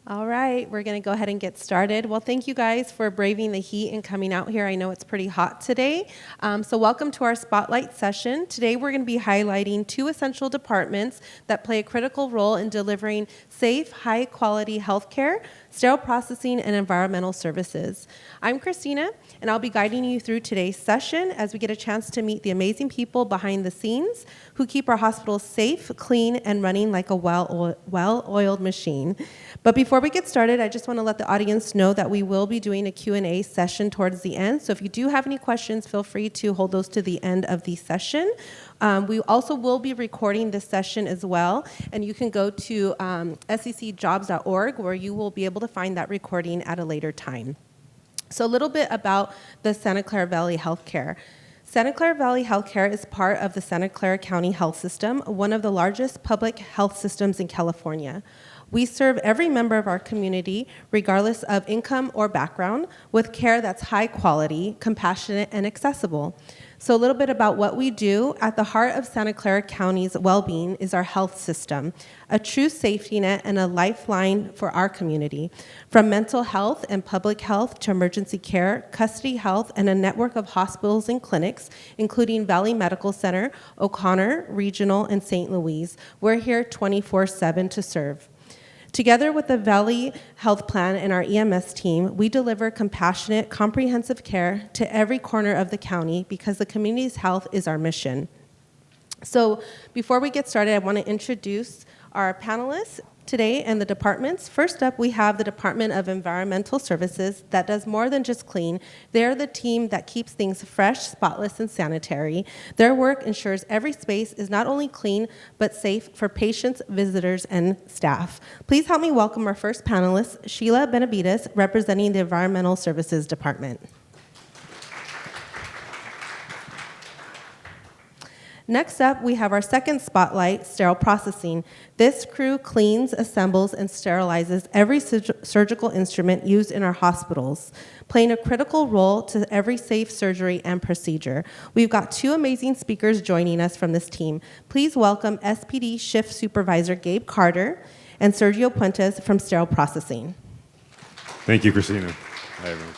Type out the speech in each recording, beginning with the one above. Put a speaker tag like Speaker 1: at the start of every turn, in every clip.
Speaker 1: All right, we're going to go ahead and get started. Well, thank you guys for braving the heat and coming out here. I know it's pretty hot today. So welcome to our Spotlight session. Today we're going to be highlighting two essential departments that play a critical role in delivering safe, high-quality healthcare, sterile processing, and environmental services. I'm Kristina, and I'll be guiding you through today's session as we get a chance to meet the amazing people behind the scenes who keep our hospitals safe, clean, and running like a well-oiled machine. But before we get started, I just want to let the audience know that we will be doing a Q&A session towards the end. So if you do have any questions, feel free to hold those to the end of the session. We also will be recording this session as well, and you can go to secjobs.org where you will be able to find that recording at a later time. So a little bit about the Santa Clara Valley Healthcare. Santa Clara Valley Healthcare is part of the Santa Clara County Health System, one of the largest public health systems in California. We serve every member of our community, regardless of income or background, with care that's high quality, compassionate, and accessible. So a little bit about what we do. At the heart of Santa Clara County's well-being is our health system, a true safety net and a lifeline for our community. From mental health and public health to emergency care, custody health, and a network of hospitals and clinics, including Valley Medical Center, O'Connor, Regional, and St. Louis. We're here 24/7 to serve. Together with the Valley Health Plan and our EMS team, we deliver compassionate, comprehensive care to every corner of the county because the community's health is our mission. So before we get started, I want to introduce our panelists today and the departments. First up, we have the Department of Environmental Services that does more than just clean. They're the team that keeps things fresh, spotless, and sanitary. Their work ensures every space is not only clean, but safe for patients, visitors, and staff. Please help me welcome our first panelist, Sheila Benabides, representing the Environmental Services Department. Next up, we have our second spotlight, sterile processing. This crew cleans, assembles, and sterilizes every surgical instrument used in our hospitals, playing a critical role to every safe surgery and procedure. We've got two amazing speakers joining us from this team. Please welcome SPD Shift Supervisor Gabe Carter and Sergio Puentes from Sterile Processing.
Speaker 2: Thank you, Kristina. Hi, everyone.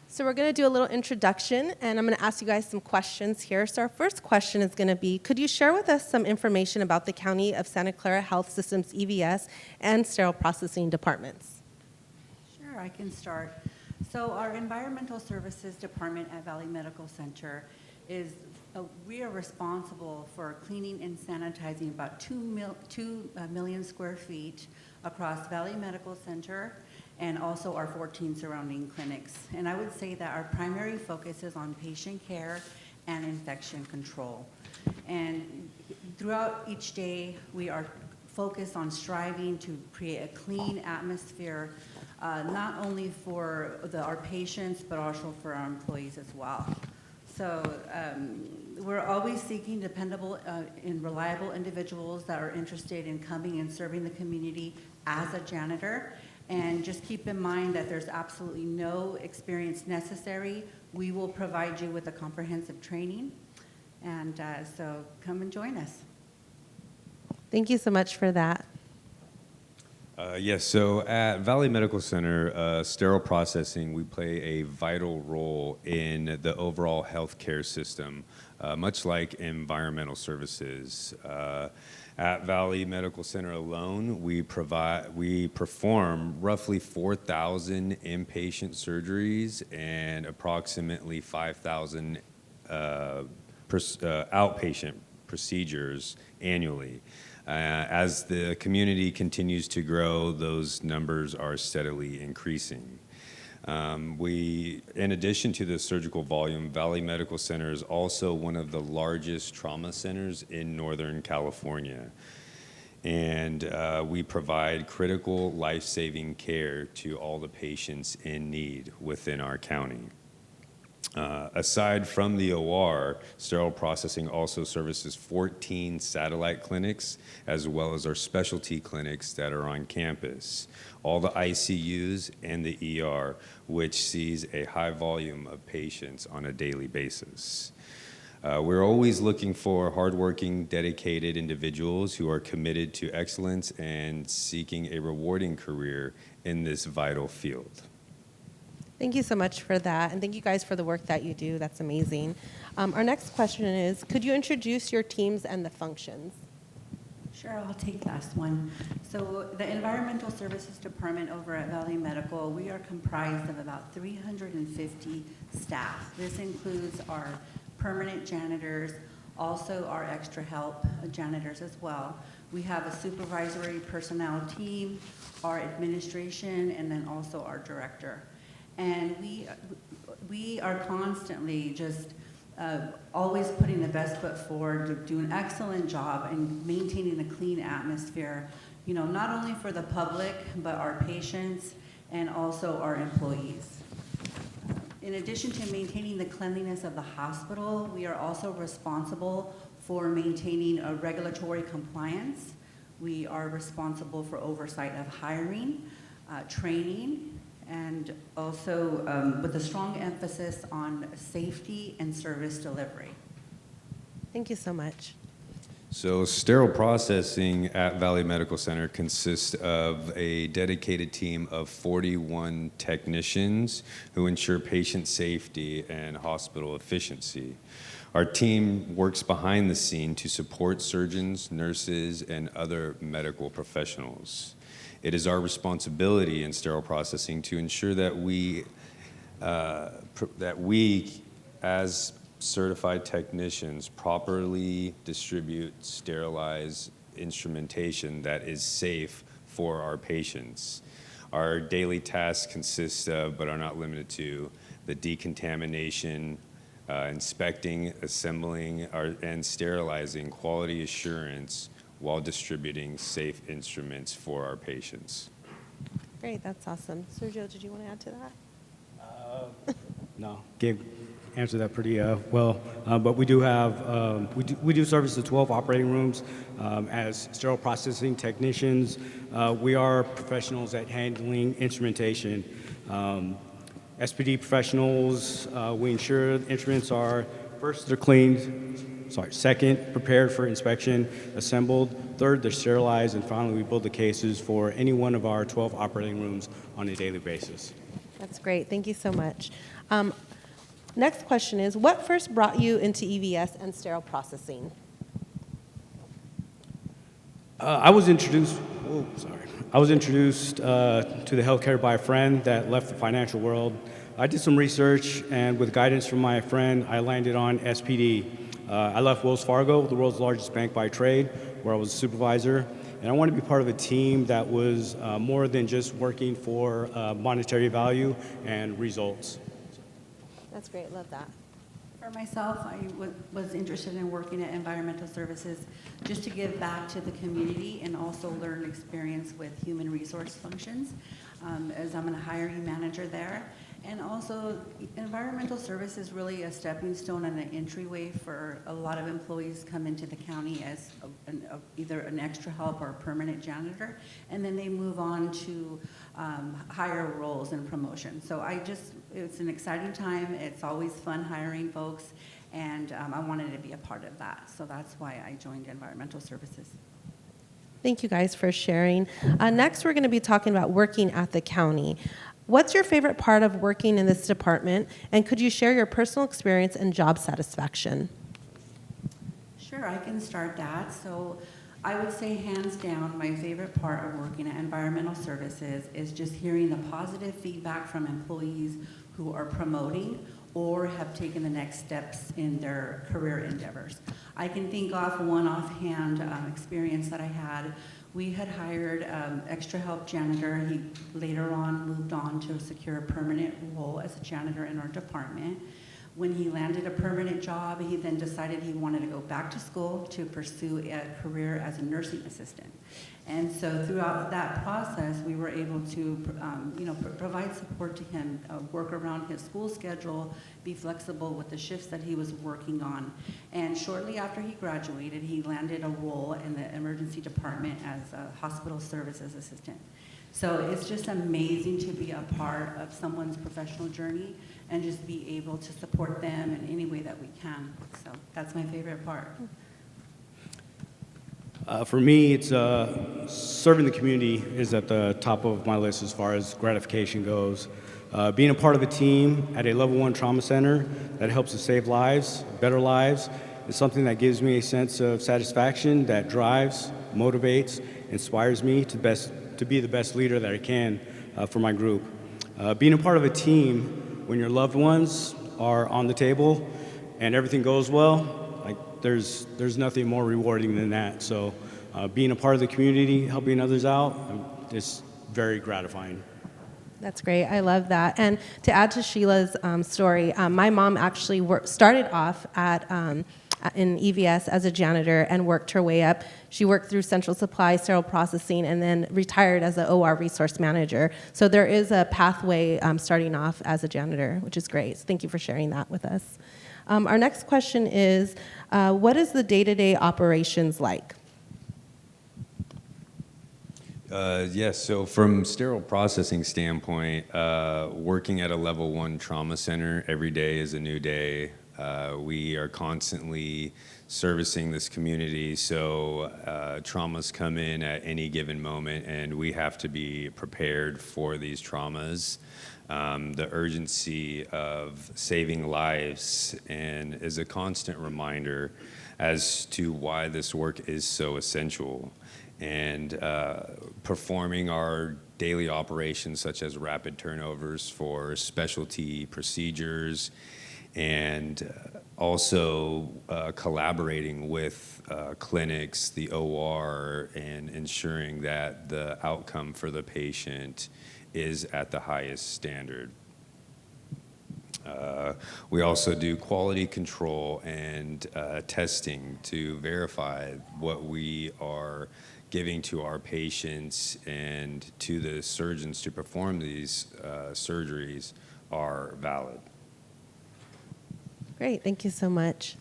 Speaker 1: So we're going to do a little introduction, and I'm going to ask you guys some questions here. So our first question is going to be, could you share with us some information about the County of Santa Clara Health System's EVS and sterile processing departments?
Speaker 3: Sure, I can start. So our Environmental Services Department at Valley Medical Center we are responsible for cleaning and sanitizing about 2 million square feet across Valley Medical Center and also our 14 surrounding clinics. And I would say that our primary focus is on patient care and infection control. And throughout each day, we are focused on striving to create a clean atmosphere, not only for our patients, but also for our employees as well. So we're always seeking dependable and reliable individuals that are interested in coming and serving the community as a janitor. And just keep in mind that there's absolutely no experience necessary. We will provide you with a comprehensive training. And so come and join us.
Speaker 1: Thank you so much for that.
Speaker 2: Yes, so at Valley Medical Center, sterile processing, we play a vital role in the overall healthcare system, much like environmental services. At Valley Medical Center alone, we perform roughly 4,000 inpatient surgeries and approximately 5,000 outpatient procedures annually. As the community continues to grow, those numbers are steadily increasing. In addition to the surgical volume, Valley Medical Center is also one of the largest trauma centers in Northern California. And we provide critical life-saving care to all the patients in need within our county. Aside from the OR, sterile processing also services 14 satellite clinics, as well as our specialty clinics that are on campus, all the ICUs and the ER, which sees a high volume of patients on a daily basis. We're always looking for hardworking, dedicated individuals who are committed to excellence and seeking a rewarding career in this vital field.
Speaker 1: Thank you so much for that, and thank you guys for the work that you do. That's amazing. Our next question is, could you introduce your teams and the functions?
Speaker 3: Sure, I'll take that one. So the Environmental Services Department over at Valley Medical, we are comprised of about 350 staff. This includes our permanent janitors, also our extra help janitors as well. We have a supervisory personnel team, our administration, and then also our director. And we are constantly just always putting the best foot forward, do an excellent job in maintaining a clean atmosphere, you know, not only for the public, but our patients and also our employees. In addition to maintaining the cleanliness of the hospital, we are also responsible for maintaining a regulatory compliance. We are responsible for oversight of hiring, training, and also with a strong emphasis on safety and service delivery.
Speaker 1: Thank you so much.
Speaker 2: So sterile processing at Valley Medical Center consists of a dedicated team of 41 technicians who ensure patient safety and hospital efficiency. Our team works behind the scene to support surgeons, nurses, and other medical professionals. It is our responsibility in sterile processing to ensure that we as certified technicians properly distribute sterilized instrumentation that is safe for our patients. Our daily tasks consist of, but are not limited to, the decontamination, inspecting, assembling, and sterilizing quality assurance while distributing safe instruments for our patients.
Speaker 1: Great, that's awesome. Sergio, did you want to add to that?
Speaker 4: No, Gabe answered that pretty well. But we do have, we do service the 12 operating rooms as sterile processing technicians. We are professionals at handling instrumentation. SPD professionals, we ensure instruments are, first, they're cleaned, second, prepared for inspection, assembled, third, they're sterilized, and finally, we build the cases for any one of our 12 operating rooms on a daily basis.
Speaker 1: That's great. Thank you so much. Next question is, what first brought you into EVS and sterile processing?
Speaker 4: I was introduced to the healthcare by a friend that left the financial world. I did some research, and with guidance from my friend, I landed on SPD. I left Wells Fargo, the world's largest bank by trade, where I was a supervisor, and I wanted to be part of a team that was more than just working for monetary value and results.
Speaker 1: That's great. Love that.
Speaker 3: For myself, I was interested in working at Environmental Services just to give back to the community and also learn experience with human resource functions, as I'm a hiring manager there. And also, Environmental Service is really a stepping stone and an entryway for a lot of employees come into the county as either an extra help or a permanent janitor, and then they move on to higher roles and promotion. So it's an exciting time. It's always fun hiring folks, and I wanted to be a part of that. So that's why I joined Environmental Services.
Speaker 1: Thank you guys for sharing. Next, we're going to be talking about working at the county. What's your favorite part of working in this department, and could you share your personal experience and job satisfaction?
Speaker 3: Sure, I can start that. So I would say hands down, my favorite part of working at Environmental Services is just hearing the positive feedback from employees who are promoting or have taken the next steps in their career endeavors. I can think off one offhand experience that I had. We had hired extra help janitor. He later on moved on to secure a permanent role as a janitor in our department. When he landed a permanent job, he then decided he wanted to go back to school to pursue a career as a nursing assistant. And so throughout that process, we were able to, provide support to him, work around his school schedule, be flexible with the shifts that he was working on. And shortly after he graduated, he landed a role in the emergency department as a hospital services assistant. So it's just amazing to be a part of someone's professional journey and just be able to support them in any way that we can. So that's my favorite part.
Speaker 4: For me, it's serving the community is at the top of my list as far as gratification goes. Being a part of a team at a level 1 trauma center that helps to save lives, better lives, is something that gives me a sense of satisfaction that drives, motivates, inspires me to be the best leader that I can for my group. Being a part of a team when your loved ones are on the table and everything goes well, there's nothing more rewarding than that. So being a part of the community, helping others out, is very gratifying.
Speaker 1: That's great. I love that. And to add to Sheila's story, my mom actually started off in EVS as a janitor and worked her way up. She worked through Central Supply, Sterile Processing, and then retired as an OR resource manager. So there is a pathway starting off as a janitor, which is great. So thank you for sharing that with us. Our next question is, what is the day-to-day operations like?
Speaker 2: Yes, so from sterile processing standpoint, working at a level 1 trauma center every day is a new day. We are constantly servicing this community, so traumas come in at any given moment, and we have to be prepared for these traumas. The urgency of saving lives and is a constant reminder as to why this work is so essential. And performing our daily operations such as rapid turnovers for specialty procedures, and also collaborating with clinics, the OR, and ensuring that the outcome for the patient is at the highest standard. We also do quality control and testing to verify what we are giving to our patients and to the surgeons to perform these surgeries are valid.
Speaker 1: Great, thank you so much.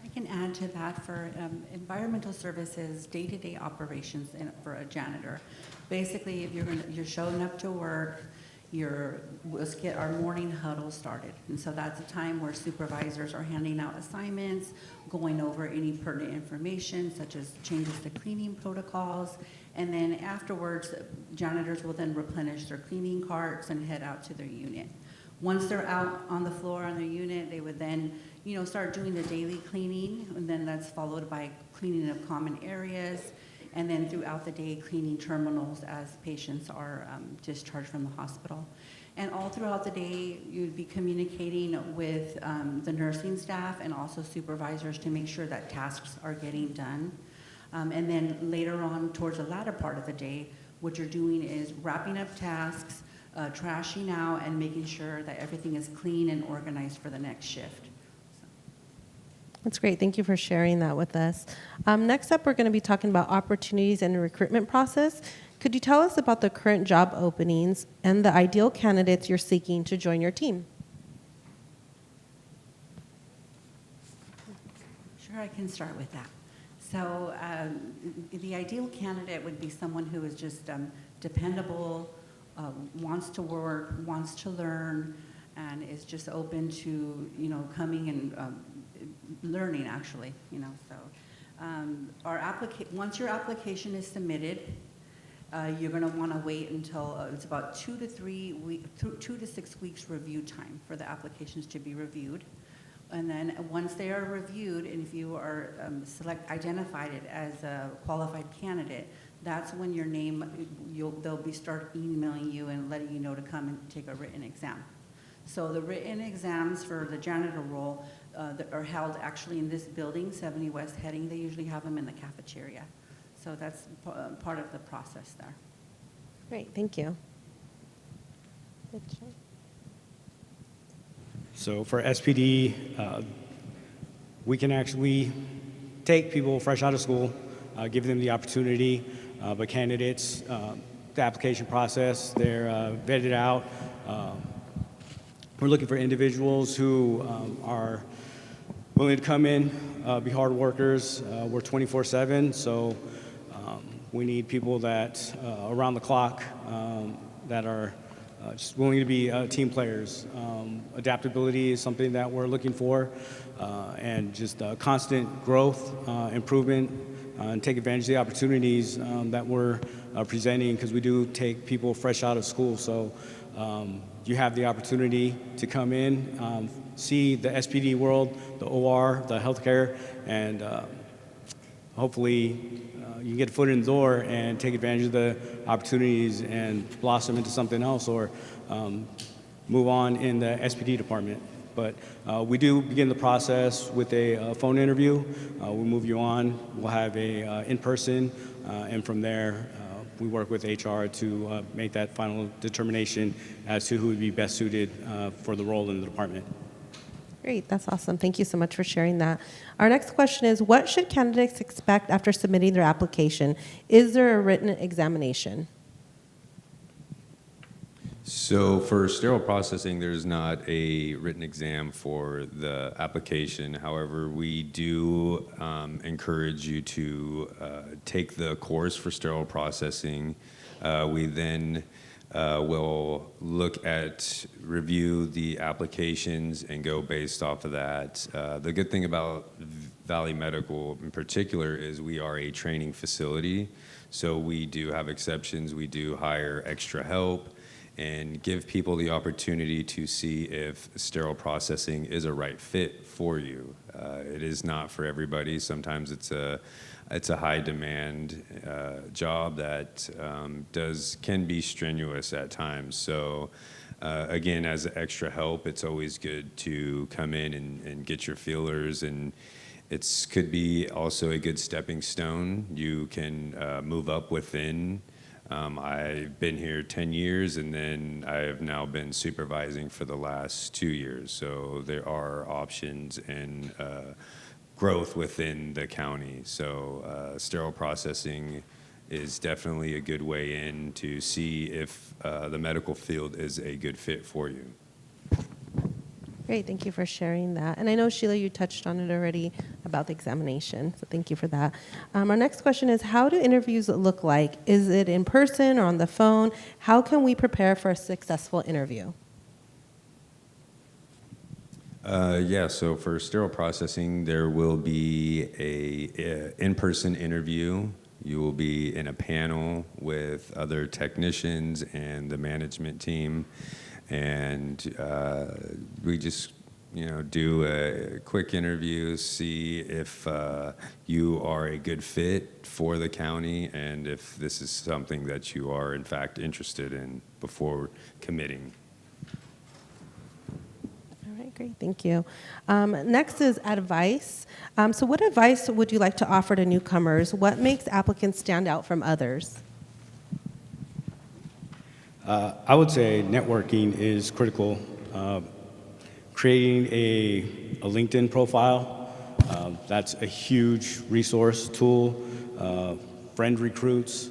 Speaker 3: I can add to that for environmental services, day-to-day operations for a janitor. Basically, if you're showing up to work, let's get our morning huddle started. And so that's a time where supervisors are handing out assignments, going over any pertinent information, such as changes to cleaning protocols. And then afterwards, janitors will then replenish their cleaning carts and head out to their unit. Once they're out on the floor on their unit, they would then, start doing the daily cleaning, and then that's followed by cleaning of common areas, and then throughout the day, cleaning terminals as patients are discharged from the hospital. And all throughout the day, you'd be communicating with the nursing staff and also supervisors to make sure that tasks are getting done. And then later on, towards the latter part of the day, what you're doing is wrapping up tasks, trashing out, and making sure that everything is clean and organized for the next shift.
Speaker 1: That's great. Thank you for sharing that with us. Next up, we're going to be talking about opportunities and the recruitment process. Could you tell us about the current job openings and the ideal candidates you're seeking to join your team?
Speaker 3: Sure, I can start with that. So the ideal candidate would be someone who is just dependable, wants to work, wants to learn, and is just open to coming and learning actually. Once your application is submitted, you're going to want to wait until it's about 2 to 6 weeks review time for the applications to be reviewed. And then once they are reviewed, and if you are identified as a qualified candidate, that's when your name, they'll start emailing you and letting you know to come and take a written exam. So the written exams for the janitor role that are held actually in this building, 70 West Heading. They usually have them in the cafeteria. So that's part of the process there.
Speaker 1: Great, thank you.
Speaker 4: So for SPD, we can actually take people fresh out of school, give them the opportunity but candidates, the application process, they're vetted out. We're looking for individuals who are willing to come in, be hard workers. We're 24/7, so we need people that around the clock that are just willing to be team players. Adaptability is something that we're looking for, and just constant growth, improvement, and take advantage of the opportunities that we're presenting, because we do take people fresh out of school. So you have the opportunity to come in, see the SPD world, the OR, the healthcare, and hopefully you can get a foot in the door and take advantage of the opportunities and blossom into something else, or move on in the SPD department. But we do begin the process with a phone interview. We'll move you on. We'll have a in-person, and from there, we work with HR to make that final determination as to who would be best suited for the role in the department.
Speaker 1: Great, that's awesome. Thank you so much for sharing that. Our next question is, what should candidates expect after submitting their application? Is there a written examination?
Speaker 2: So for sterile processing, there's not a written exam for the application. However, we do encourage you to take the course for sterile processing. We then will review the applications and go based off of that. The good thing about Valley Medical in particular is we are a training facility. So we do have exceptions. We do hire extra help and give people the opportunity to see if sterile processing is a right fit for you. It is not for everybody. Sometimes it's a high demand job that can be strenuous at times. So again, as extra help, it's always good to come in and get your feelers, and it could be also a good stepping stone. You can move up within. I've been here 10 years, and then I have now been supervising for the last 2 years. So there are options and growth within the county. So sterile processing is definitely a good way in to see if the medical field is a good fit for you.
Speaker 1: Great, thank you for sharing that. And I know, Sheila, you touched on it already about the examination, so thank you for that. Our next question is, how do interviews look like? Is it in person or on the phone? How can we prepare for a successful interview?
Speaker 2: So for sterile processing, there will be a in-person interview. You will be in a panel with other technicians and the management team. And we just, do a quick interview, see if you are a good fit for the county and if this is something that you are, in fact, interested in before committing.
Speaker 1: All right, great, thank you. Next is advice. So what advice would you like to offer to newcomers? What makes applicants stand out from others?
Speaker 4: I would say networking is critical. Creating a LinkedIn profile, that's a huge resource tool. Friend recruits,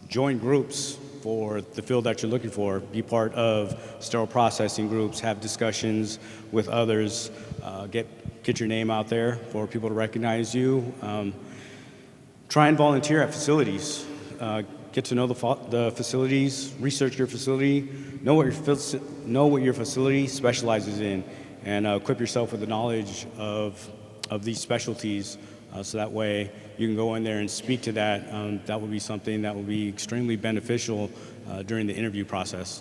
Speaker 4: join groups for the field that you're looking for. Be part of sterile processing groups, have discussions with others, get your name out there for people to recognize you. Try and volunteer at facilities. Get to know the facilities, research your facility, know what your facility specializes in, and equip yourself with the knowledge of these specialties, so that way you can go in there and speak to that. That will be something that will be extremely beneficial during the interview process.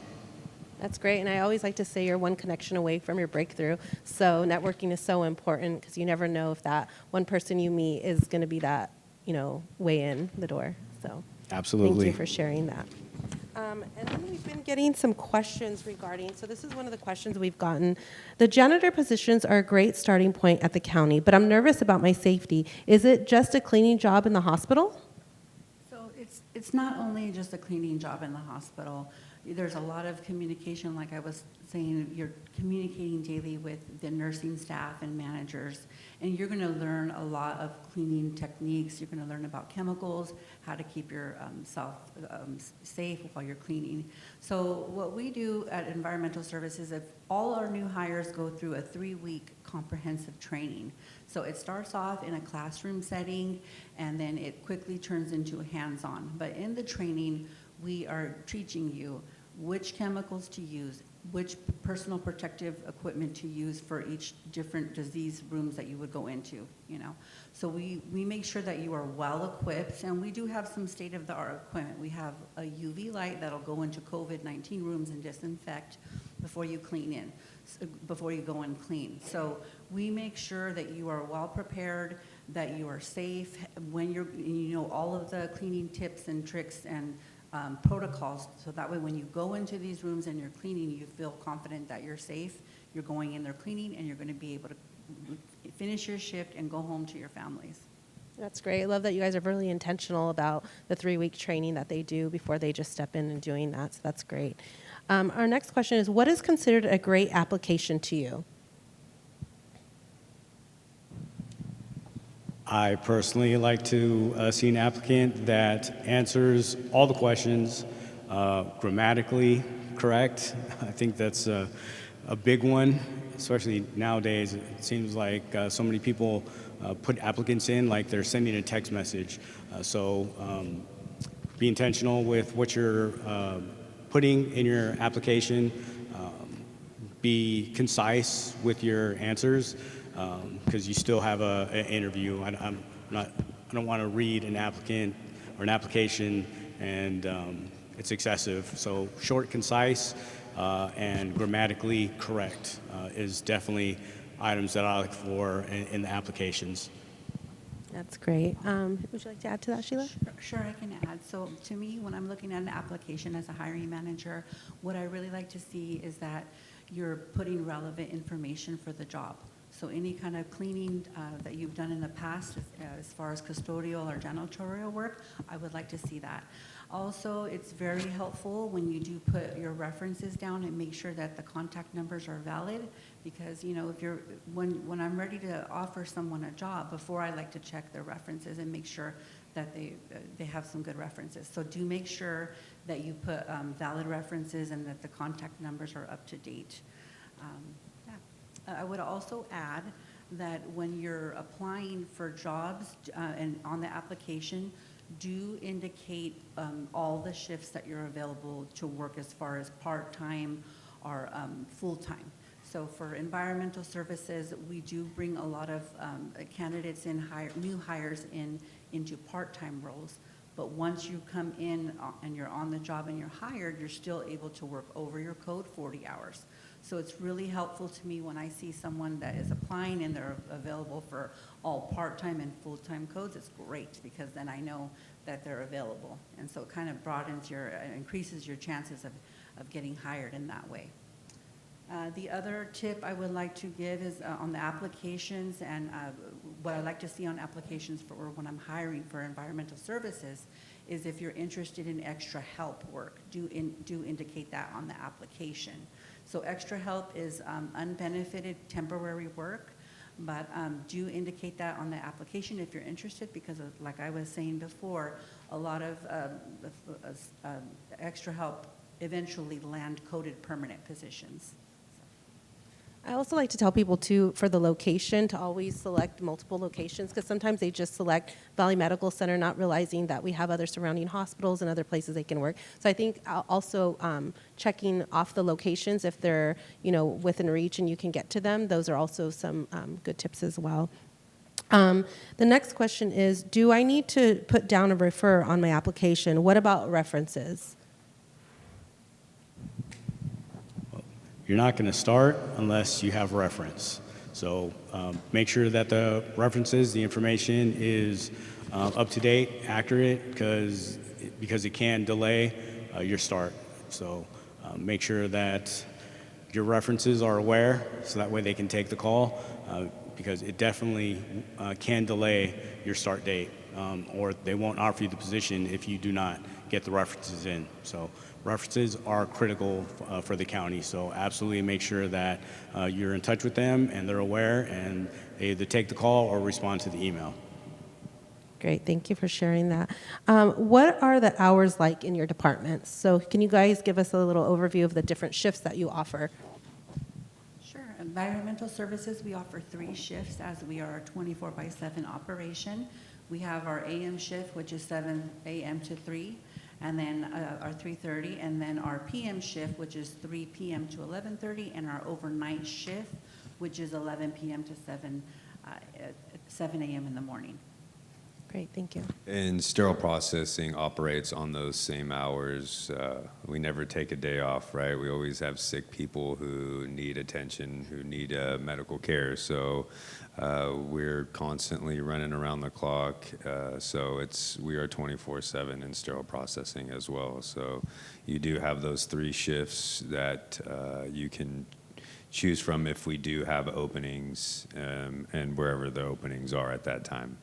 Speaker 1: That's great, and I always like to say you're one connection away from your breakthrough. So networking is so important because you never know if that one person you meet is going to be that, way in the door. So.
Speaker 4: Absolutely.
Speaker 1: Thank you for sharing that. And then we've been getting some questions regarding, so this is one of the questions we've gotten. The janitor positions are a great starting point at the county, but I'm nervous about my safety. Is it just a cleaning job in the hospital?
Speaker 3: So it's It's not only just a cleaning job in the hospital. There's a lot of communication, like I was saying, you're communicating daily with the nursing staff and managers, and you're gonna learn a lot of cleaning techniques. You're gonna learn about chemicals, how to keep yourself safe while you're cleaning. So what we do at Environmental Services, if all our new hires go through a 3-week comprehensive training. So it starts off in a classroom setting, and then it quickly turns into hands-on. But in the training, we are teaching you which chemicals to use, which personal protective equipment to use for each different disease rooms that you would go into, you know. So we make sure that you are well equipped, and we do have some state-of-the-art equipment. We have a UV light that'll go into COVID-19 rooms and disinfect before you before you go and clean. So we make sure that you are well prepared, that you are safe, you know all of the cleaning tips and tricks and protocols, so that way when you go into these rooms and you're cleaning, you feel confident that you're safe, you're going in there cleaning, and you're going to be able to finish your shift and go home to your families.
Speaker 1: That's great. I love that you guys are really intentional about the 3-week training that they do before they just step in and doing that, so that's great. Our next question is, what is considered a great application to you?
Speaker 4: I personally like to see an applicant that answers all the questions grammatically correct. I think that's a big one, especially nowadays. It seems like so many people put applicants in like they're sending a text message. So be intentional with what you're putting in your application. Be concise with your answers. Because you still have an interview. I don't want to read an applicant or an application and it's excessive. So short, concise, and grammatically correct is definitely items that I look for in the applications.
Speaker 1: That's great. Would you like to add to that, Sheila?
Speaker 3: Sure, I can add. So to me, when I'm looking at an application as a hiring manager, what I really like to see is that you're putting relevant information for the job. So any kind of cleaning that you've done in the past, as far as custodial or janitorial work, I would like to see that. Also, it's very helpful when you do put your references down and make sure that the contact numbers are valid, because you know when I'm ready to offer someone a job, before I like to check their references and make sure that they have some good references. So do make sure that you put valid references and that the contact numbers are up to date. I would also add that when you're applying for jobs and on the application, do indicate all the shifts that you're available to work as far as part-time or full-time. So for environmental services, we do bring a lot of candidates in, new hires into part-time roles. But once you come in and you're on the job and you're hired, you're still able to work over your code 40 hours. So it's really helpful to me when I see someone that is applying and they're available for all part-time and full-time codes. It's great, because then I know that they're available. And so it kind of increases your chances of getting hired in that way. The other tip I would like to give is on the applications, and what I like to see on applications for when I'm hiring for environmental services is if you're interested in extra help work, do indicate that on the application. So extra help is unbenefited temporary work, but do indicate that on the application if you're interested, because like I was saying before, a lot of extra help eventually land coded permanent positions.
Speaker 1: I also like to tell people too, for the location, to always select multiple locations, because sometimes they just select Valley Medical Center, not realizing that we have other surrounding hospitals and other places they can work. So I think also checking off the locations, if they're within reach and you can get to them, those are also some good tips as well. The next question is, do I need to put down a refer on my application? What about references?
Speaker 4: You're not going to start unless you have reference. So make sure that the references, the information is up to date, accurate, because it can delay your start. So make sure that your references are aware, so that way they can take the call, because it definitely can delay your start date. or they won't offer you the position if you do not get the references in. So references are critical for the county, so absolutely make sure that you're in touch with them and they're aware, and they either take the call or respond to the email.
Speaker 1: Great, thank you for sharing that. What are the hours like in your departments? So can you guys give us a little overview of the different shifts that you offer?
Speaker 3: Sure. Environmental services, we offer 3 shifts as we are a 24/7 operation. We have our AM shift, which is 7 a.m. to 3, and then our 3:30, and then our PM shift, which is 3 p.m. to 11:30, and our overnight shift, which is 11 p.m. to 7 a.m. in the morning.
Speaker 1: Great, thank you.
Speaker 2: And sterile processing operates on those same hours. We never take a day off, right? We always have sick people who need attention, who need medical care. So we're constantly running around the clock. So we are 24/7 in sterile processing as well. So you do have those 3 shifts that you can choose from if we do have openings, and wherever the openings are at that time.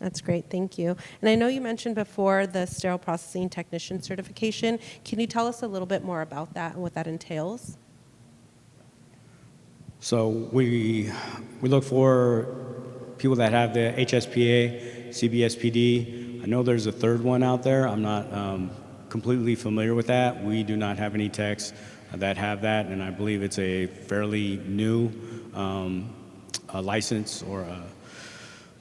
Speaker 1: That's great, thank you. And I know you mentioned before the sterile processing technician certification. Can you tell us a little bit more about that and what that entails?
Speaker 4: So we look for people that have the HSPA, CBSPD. I know there's a third one out there. I'm not completely familiar with that. We do not have any techs that have that, and I believe it's a fairly new license or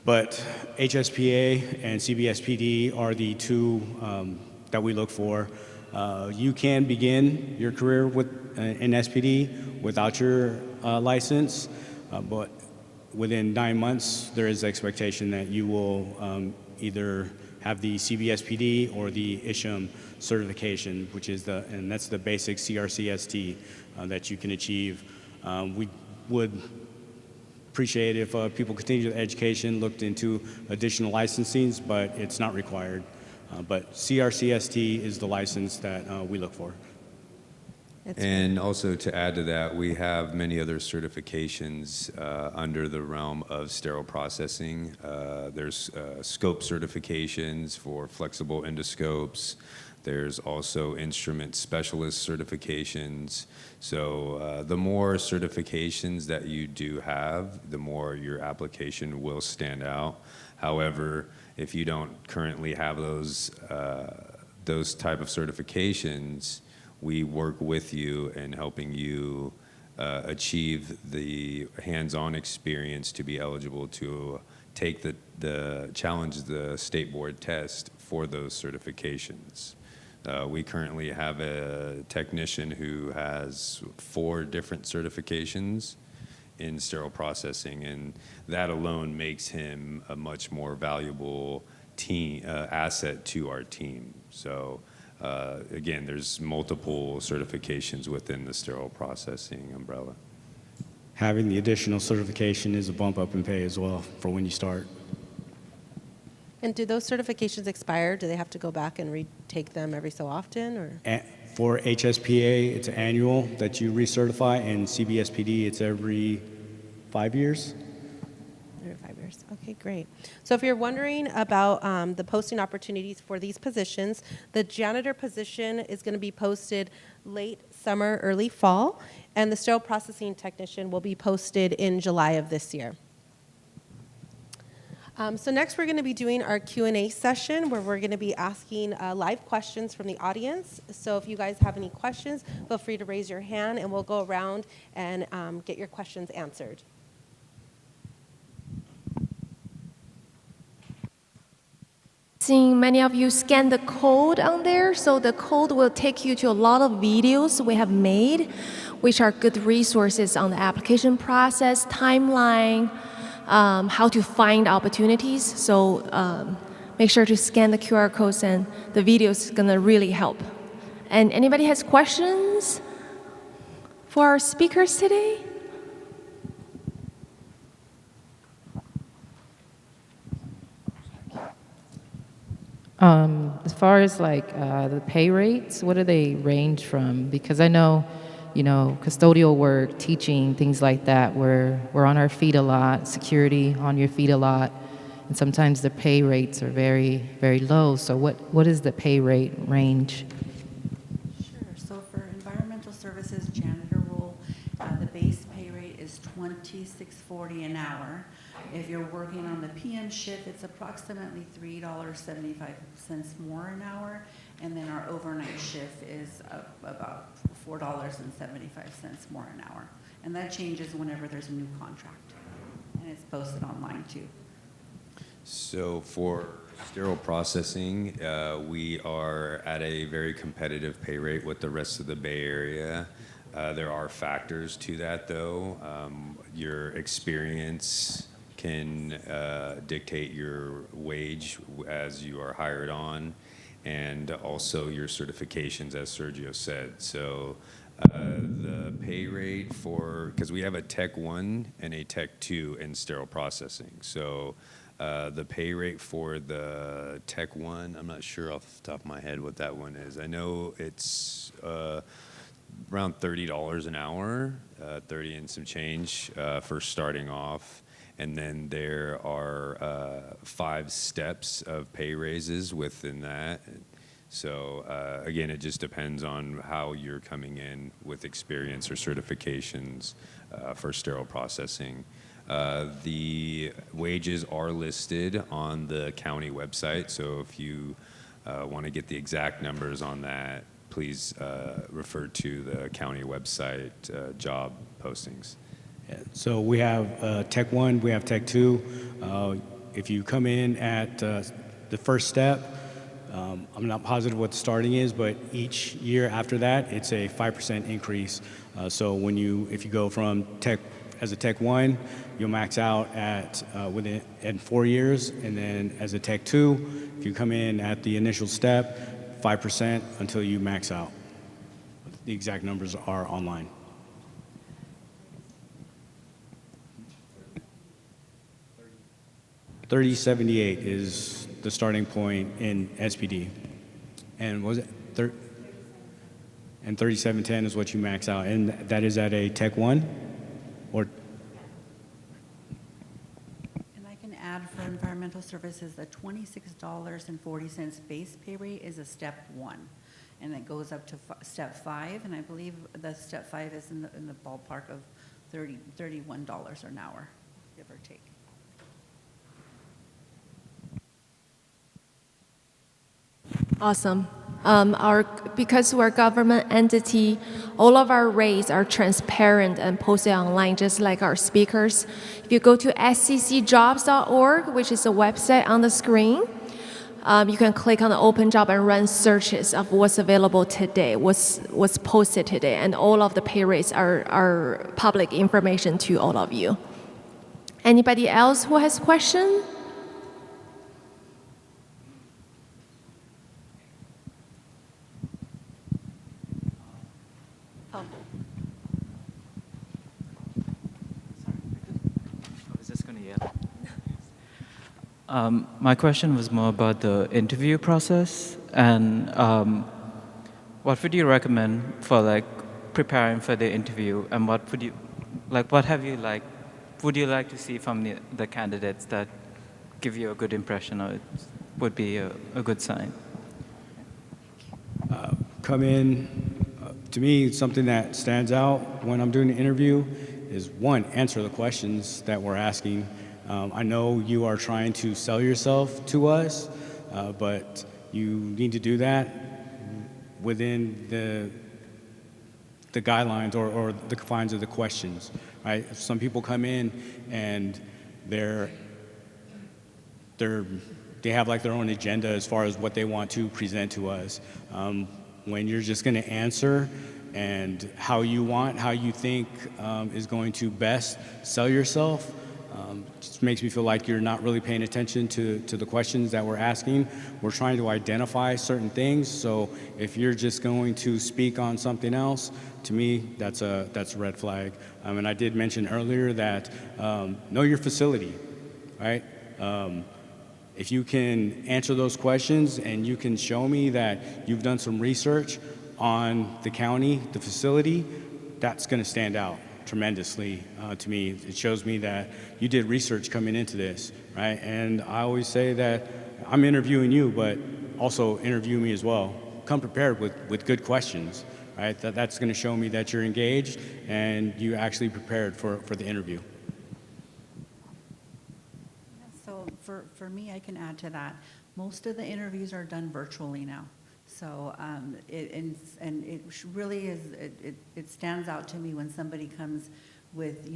Speaker 4: but HSPA and CBSPD are the 2 that we look for. You can begin your career with an SPD without your license, but within 9 months, there is expectation that you will either have the CBSPD or the ISHM certification, which is and that's the basic CRCST that you can achieve. We would appreciate if people continue the education, looked into additional licensings, but it's not required. But CRCST is the license that we look for.
Speaker 2: And also to add to that, we have many other certifications under the realm of sterile processing. There's scope certifications for flexible endoscopes. There's also instrument specialist certifications. So the more certifications that you do have, the more your application will stand out. However, if you don't currently have those type of certifications, we work with you in helping you achieve the hands-on experience to be eligible to take challenge the state board test for those certifications. We currently have a technician who has 4 different certifications in sterile processing, and that alone makes him a much more valuable asset to our team. So again, there's multiple certifications within the sterile processing umbrella.
Speaker 4: Having the additional certification is a bump up in pay as well for when you start.
Speaker 1: And do those certifications expire? Do they have to go back and retake them every so often, or?
Speaker 4: For HSPA, it's annual that you recertify, and CBSPD, it's every 5 years.
Speaker 1: Every 5 years. Okay, great. So if you're wondering about the posting opportunities for these positions, the janitor position is going to be posted late summer, early fall, and the sterile processing technician will be posted in July of this year. So next we're going to be doing our Q&A session where we're going to be asking live questions from the audience. So if you guys have any questions, feel free to raise your hand and we'll go around and get your questions answered.
Speaker 5: Seeing many of you scan the code on there, so the code will take you to a lot of videos we have made, which are good resources on the application process, timeline, how to find opportunities. So make sure to scan the QR codes, and the video is going to really help. And anybody has questions for our speakers today?
Speaker 6: As far as like the pay rates, what do they range from? Because I know, custodial work, teaching, things like that, we're on our feet a lot, security on your feet a lot. and sometimes the pay rates are very, very low. So what is the pay rate range?
Speaker 3: Sure. So for environmental services janitor role, the base pay rate is $26.40 an hour. If you're working on the PM shift, it's approximately $3.75 more an hour. And then our overnight shift is about $4.75 more an hour. And that changes whenever there's a new contract. And it's posted online too.
Speaker 2: So for sterile processing, we are at a very competitive pay rate with the rest of the Bay Area. There are factors to that, though. Your experience can dictate your wage as you are hired on, and also your certifications, as Sergio said. So the pay rate for, because we have a Tech 1 and a Tech 2 in sterile processing. So the pay rate for the Tech 1, I'm not sure off the top of my head what that one is. I know it's around $30 an hour, 30 and some change for starting off. And then there are 5 steps of pay raises within that. So again, it just depends on how you're coming in with experience or certifications for sterile processing. The wages are listed on the county website, so if you want to get the exact numbers on that, please refer to the county website job postings.
Speaker 4: Yeah, so we have Tech 1, we have Tech 2. If you come in at the first step, I'm not positive what the starting is, but each year after that, it's a 5% increase. So if you go from Tech as a Tech 1, you'll max out at in 4 years, and then as a Tech 2, if you come in at the initial step, 5% until you max out. The exact numbers are online. $30.78 is the starting point in SPD, and was it and $37.10 is what you max out, and that is at a Tech 1, or.
Speaker 3: And I can add for environmental services, the $26.40 base pay rate is a step 1, and it goes up to step 5, and I believe the step 5 is in the ballpark of $31 an hour, give or take.
Speaker 5: Awesome. Because we're a government entity, all of our rates are transparent and posted online, just like our speakers. If you go to sccjobs.org, which is a website on the screen, you can click on the open job and run searches of what's available today, what's posted today, and all of the pay rates are public information to all of you. Anybody else who has questions?
Speaker 7: My question was more about the interview process, and what would you recommend for preparing for the interview, and what would you would you like to see from the candidates that give you a good impression, or it would be a good sign?
Speaker 4: Come in. To me, something that stands out when I'm doing an interview is, one, answer the questions that we're asking. I know you are trying to sell yourself to us, but you need to do that within the guidelines or the confines of the questions, right? Some people come in and they have their own agenda as far as what they want to present to us. When you're just going to answer and how you think is going to best sell yourself, just makes me feel like you're not really paying attention to the questions that we're asking. We're trying to identify certain things, so if you're just going to speak on something else, to me, that's a red flag. And I did mention earlier that know your facility, right? If you can answer those questions and you can show me that you've done some research on the county, the facility, that's going to stand out. tremendously to me. It shows me that you did research coming into this, right? And I always say that I'm interviewing you, but also interview me as well. Come prepared with good questions, right? That's going to show me that you're engaged and you actually prepared for the interview.
Speaker 3: So for me, I can add to that. Most of the interviews are done virtually now. So really is, it stands out to me when somebody comes with,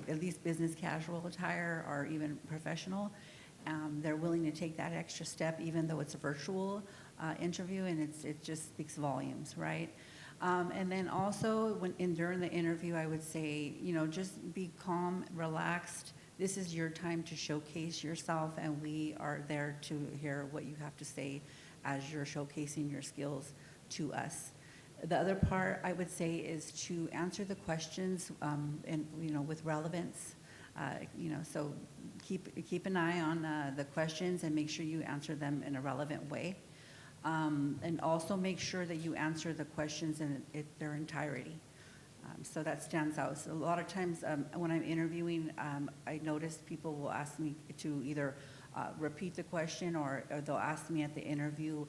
Speaker 3: at least business casual attire or even professional. They're willing to take that extra step, even though it's a virtual interview, and it just speaks volumes, right? And then also during the interview, I would say, just be calm, relaxed. This is your time to showcase yourself, and we are there to hear what you have to say as you're showcasing your skills to us. The other part I would say is to answer the questions with relevance. So keep an eye on the questions and make sure you answer them in a relevant way. And also make sure that you answer the questions in their entirety. So that stands out. So a lot of times when I'm interviewing, I notice people will ask me to either repeat the question or they'll ask me at the interview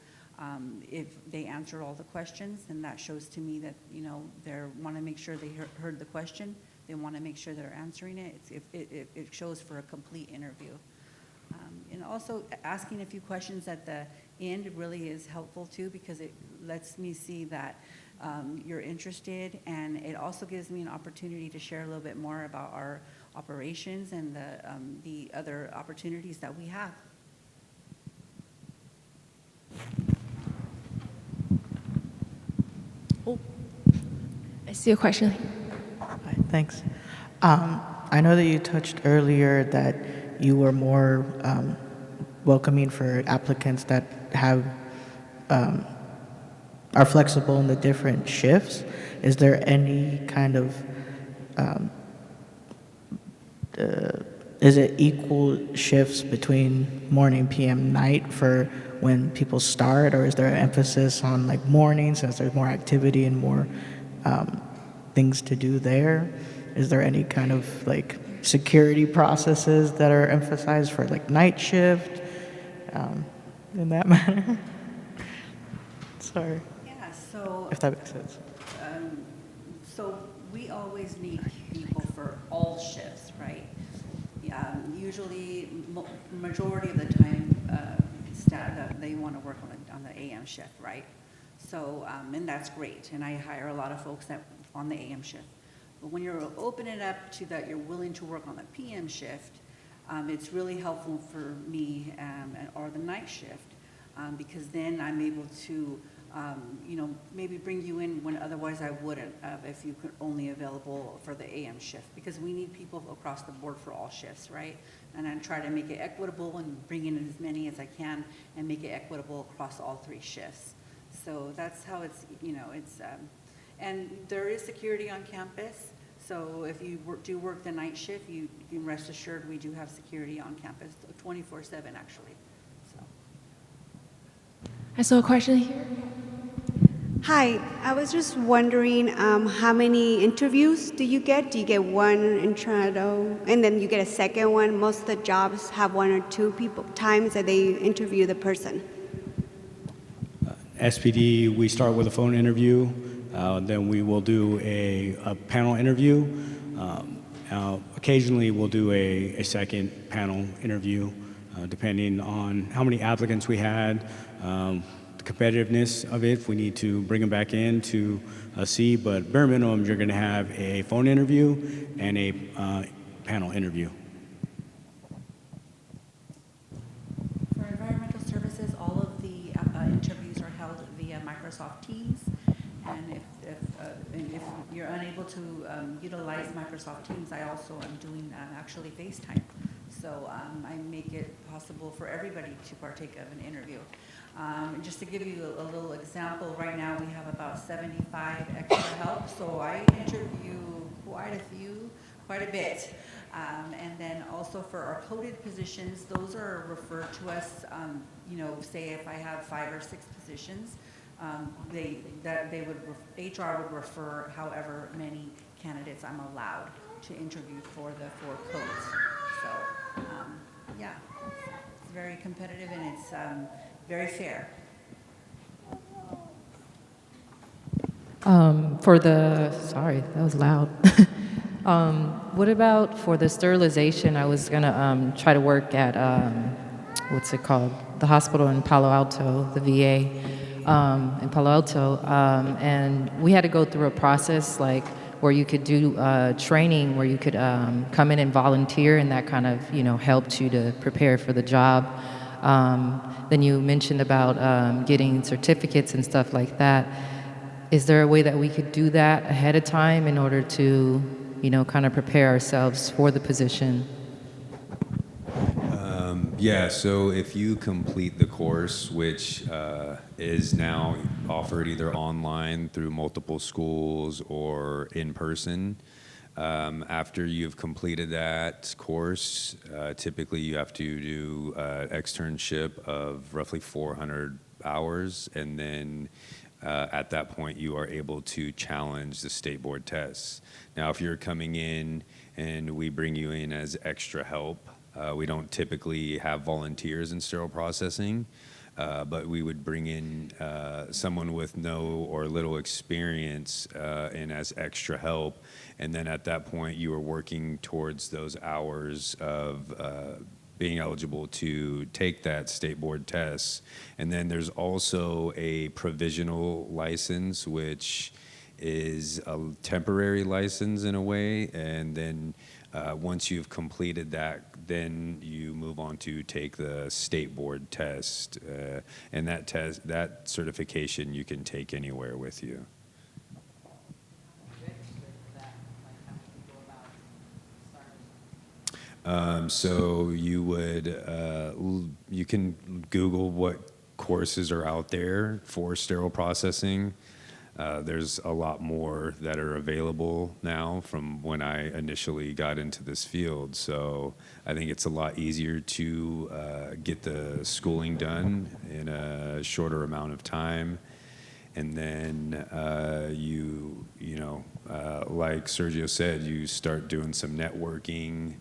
Speaker 3: if they answer all the questions, and that shows to me that they want to make sure they heard the question. They want to make sure they're answering it. It shows for a complete interview. And also asking a few questions at the end really is helpful too, because it lets me see that you're interested, and it also gives me an opportunity to share a little bit more about our operations and the other opportunities that we have.
Speaker 5: Oh, I see a question.
Speaker 8: Hi, thanks. I know that you touched earlier that you were more welcoming for applicants that are flexible in the different shifts. Is there any kind of is it equal shifts between morning, PM, night for when people start, or is there an emphasis on like morning since there's more activity and more things to do there? Is there any kind of like security processes that are emphasized for like night shift in that manner? Sorry.
Speaker 3: Yeah, so
Speaker 8: If that makes sense.
Speaker 3: So we always need people for all shifts, right? Usually, majority of the time, they want to work on the AM shift, right? So, and that's great. And I hire a lot of folks on the AM shift. But when you're opening it up to that you're willing to work on the PM shift, it's really helpful for me or the night shift, because then I'm able to maybe bring you in when otherwise I wouldn't if you could only available for the AM shift, because we need people across the board for all shifts, right? And I try to make it equitable and bring in as many as I can and make it equitable across all three shifts. So that's how it's, and there is security on campus. So if you do work the night shift, you can rest assured we do have security on campus 24/7 actually.
Speaker 5: I saw a question here.
Speaker 9: Hi, I was just wondering how many interviews do you get? Do you get one intro and then you get a second one? Most of the jobs have one or two times that they interview the person.
Speaker 4: SPD, we start with a phone interview, then we will do a panel interview. Occasionally we'll do a second panel interview, depending on how many applicants we had, the competitiveness of it, if we need to bring them back in to see, but bare minimum, you're going to have a phone interview and a panel interview.
Speaker 3: For environmental services, all of the interviews are held via Microsoft Teams, and if you're unable to utilize Microsoft Teams, I also am doing actually FaceTime. So I make it possible for everybody to partake of an interview. Just to give you a little example, right now we have about 75 extra help, so I interview quite a bit. And then also for our coded positions, those are referred to us, say if I have 5 or 6 positions, HR would refer however many candidates I'm allowed to interview for the 4 codes. So, yeah, it's very competitive and it's very fair.
Speaker 6: Sorry, that was loud. What about for the sterilization? I was gonna try to work at, what's it called? The hospital in Palo Alto, the VA in Palo Alto. And we had to go through a process like where you could do training, where you could come in and volunteer, and that kind of, helped you to prepare for the job. Then you mentioned about getting certificates and stuff like that. Is there a way that we could do that ahead of time in order to, kind of prepare ourselves for the position?
Speaker 2: Yeah, so if you complete the course, which is now offered either online through multiple schools or in person, after you've completed that course, typically you have to do an externship of roughly 400 hours, and then at that point you are able to challenge the state board tests. Now, if you're coming in and we bring you in as extra help, we don't typically have volunteers in sterile processing, but we would bring in someone with no or little experience in as extra help. And then at that point, you are working towards those hours of being eligible to take that state board test. And then there's also a provisional license, which is a temporary license in a way. And then once you've completed that, then you move on to take the state board test. And that certification you can take anywhere with you. So you would, you can Google what courses are out there for sterile processing. There's a lot more that are available now from when I initially got into this field. So I think it's a lot easier to get the schooling done in a shorter amount of time. And then like Sergio said, you start doing some networking,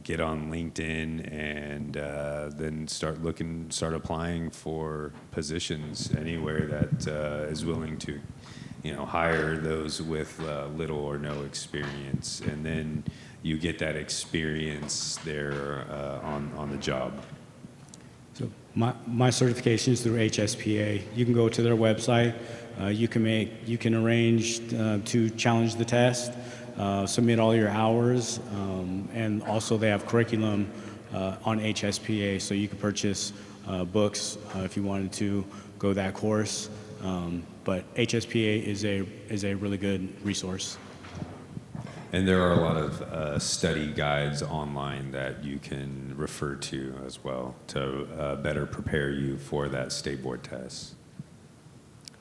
Speaker 2: get on LinkedIn, and then start applying for positions anywhere that is willing to, hire those with little or no experience. And then you get that experience there on the job.
Speaker 4: So my certification is through HSPA. You can go to their website. You can arrange to challenge the test. Submit all your hours, and also they have curriculum on HSPA, so you can purchase books if you wanted to go that course. But HSPA is a really good resource.
Speaker 2: And there are a lot of study guides online that you can refer to as well to better prepare you for that state board test.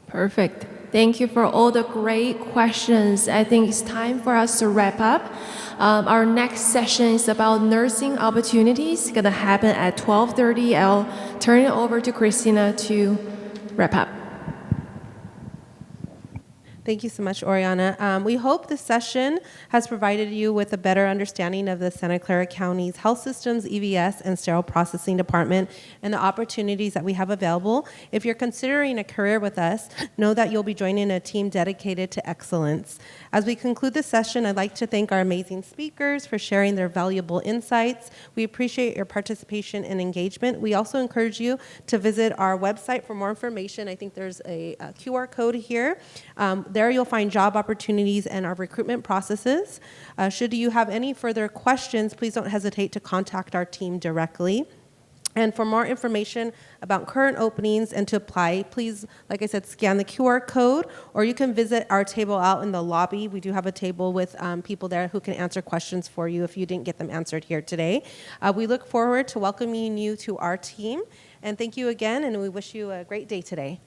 Speaker 5: Perfect. Thank you for all the great questions. I think it's time for us to wrap up. Our next session is about nursing opportunities. It's going to happen at 12:30. I'll turn it over to Kristina to wrap up.
Speaker 1: Thank you so much, Oriana. We hope this session has provided you with a better understanding of the Santa Clara County's health systems, EVS, and sterile processing department and the opportunities that we have available. If you're considering a career with us, know that you'll be joining a team dedicated to excellence. As we conclude this session, I'd like to thank our amazing speakers for sharing their valuable insights. We appreciate your participation and engagement. We also encourage you to visit our website for more information. I think there's a QR code here. There you'll find job opportunities and our recruitment processes. Should you have any further questions, please don't hesitate to contact our team directly. And for more information about current openings and to apply, please, like I said, scan the QR code, or you can visit our table out in the lobby. We do have a table with people there who can answer questions for you if you didn't get them answered here today. We look forward to welcoming you to our team. And thank you again, and we wish you a great day today.